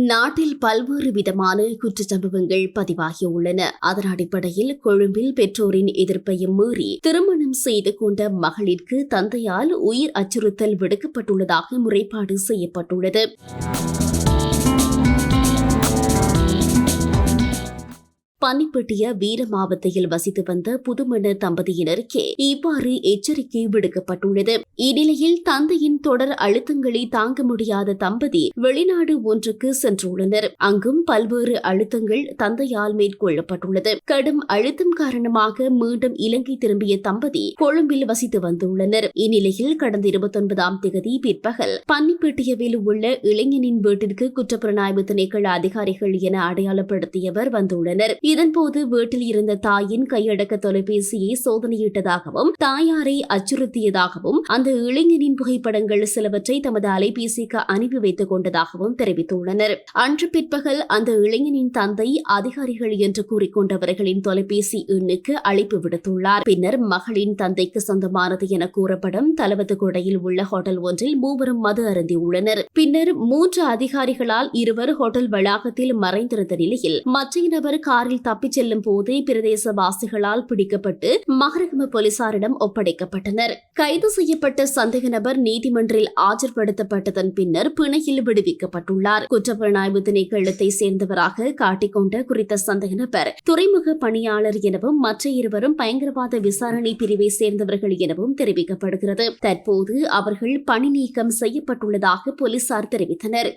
நாட்டில் பல்வேறு விதமான குற்றச்சம்பவங்கள் பதிவாகியுள்ளன. அதன் அடிப்படையில் கொழும்பில் பெற்றோரின் எதிர்ப்பையும் மீறி திருமணம் செய்து கொண்ட மகளிற்கு தந்தையால் உயிர் அச்சுறுத்தல் விடுக்கப்பட்டுள்ளதாக முறைப்பாடு செய்யப்பட்டுள்ளது. பன்னிப்பட்டிய வீரமாவத்தையில் வசித்து வந்த புதுமண தம்பதியினருக்கே இவ்வாறு எச்சரிக்கை விடுக்கப்பட்டுள்ளது. இந்நிலையில் தந்தையின் தொடர் அழுத்தங்களை தாங்க முடியாத தம்பதி வெளிநாடு ஒன்றுக்கு சென்றுள்ளனர். அங்கும் பல்வேறு அழுத்தங்கள் தந்தையால் மேற்கொள்ளப்பட்டுள்ளது. கடும் அழுத்தம் காரணமாக மீண்டும் இலங்கை திரும்பிய தம்பதி கொழும்பில் வசித்து வந்துள்ளனர். இந்நிலையில் கடந்த 29ஆம் தேதி பிற்பகல் பன்னிப்பட்டியவில் உள்ள இளைஞனின் வீட்டிற்கு குற்றப்புலனாய்வு திணைக்கள அதிகாரிகள் என அடையாளப்படுத்தியவர் வந்துள்ளனர். இதன்போது வீட்டில் இருந்த தாயின் கையடக்க தொலைபேசியை சோதனையிட்டதாகவும் தாயாரை அச்சுறுத்தியதாகவும் அந்த இளைஞனின் புகைப்படங்கள் சிலவற்றை தமது அலைபேசிக்கு அனுப்பி வைத்துக் கொண்டதாகவும் தெரிவித்துள்ளனர். அன்று பிற்பகல் அந்த இளைஞனின் தந்தை அதிகாரிகள் என்று கூறிக்கொண்டவர்களின் தொலைபேசி எண்ணுக்கு அழைப்பு விடுத்துள்ளார். பின்னர் மகளின் தந்தைக்கு சொந்தமானது என கூறப்படும் தலவத்துக்கொடையில் உள்ள ஹோட்டல் ஒன்றில் மூவரும் மது அருந்தியுள்ளனர். பின்னர் 3 அதிகாரிகளால் இருவர் ஹோட்டல் வளாகத்தில் மறைந்திருந்த நிலையில் மற்ற நபர் காரில் தப்பிச் செல்லும் போது பிரதேசவாசிகளால் பிடிக்கப்பட்டு மகரகம போலீசாரிடம் ஒப்படைக்கப்பட்டனர். கைது செய்யப்பட்ட சந்தேக நபர் நீதிமன்றில் ஆஜர்படுத்தப்பட்டதன் பின்னர் பிணையில் விடுவிக்கப்பட்டுள்ளார். குற்றப்புலனாய்வு திணைக்களத்தை சேர்ந்தவராக காட்டிக்கொண்ட குறித்த சந்தேக நபர் துறைமுக பணியாளர் எனவும் மற்ற இருவரும் பயங்கரவாத விசாரணை பிரிவை சேர்ந்தவர்கள் எனவும் தெரிவிக்கப்படுகிறது. தற்போது அவர்கள் பணி நீக்கம் செய்யப்பட்டுள்ளதாக போலீசார் தெரிவித்தனர்.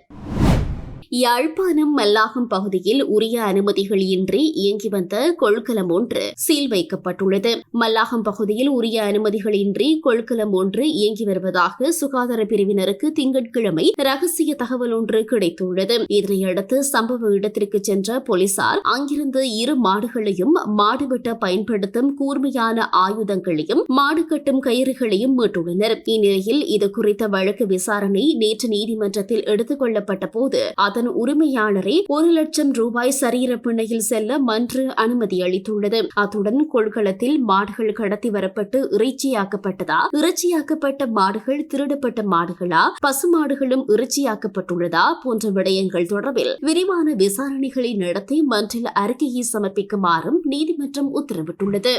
யாழ்ப்பாணம் மல்லாகம் பகுதியில் உரிய அனுமதிகள் இன்றி இயங்கி வந்த கொள்கலம் ஒன்று சீல் வைக்கப்பட்டுள்ளது. மல்லாகம் பகுதியில் உரிய அனுமதிகள் இன்றி கொள்கலம் ஒன்று இயங்கி வருவதாக சுகாதார பிரிவினருக்கு திங்கட்கிழமை ரகசிய தகவல் ஒன்று கிடைத்துள்ளது. இதனையடுத்து சம்பவ இடத்திற்கு சென்ற போலீசார் அங்கிருந்து 2 மாடுகளையும் மாடு வெட்ட பயன்படுத்தும் கூர்மையான ஆயுதங்களையும் மாடு கட்டும் கயிறுகளையும் மீட்டுள்ளனர். இந்நிலையில் இது குறித்த வழக்கு விசாரணை நேற்று நீதிமன்றத்தில் எடுத்துக் கொள்ளப்பட்ட போது அதன் உரிமையாளரை 1 லட்சம் ரூபாய் சரீர பிணையில் செல்ல மன்று அனுமதி அளித்துள்ளது. அத்துடன் கொள்கலத்தில் மாடுகள் கடத்தி வரப்பட்டு இறைச்சியாக்கப்பட்ட மாடுகள் திருடப்பட்ட மாடுகளா, பசுமாடுகளும் இறைச்சியாக்கப்பட்டுள்ளதா போன்ற விடயங்கள் தொடர்பில் விரிவான விசாரணைகளை நடத்தி மன்றில் அறிக்கையை சமர்ப்பிக்குமாறும் நீதிமன்றம் உத்தரவிட்டுள்ளது.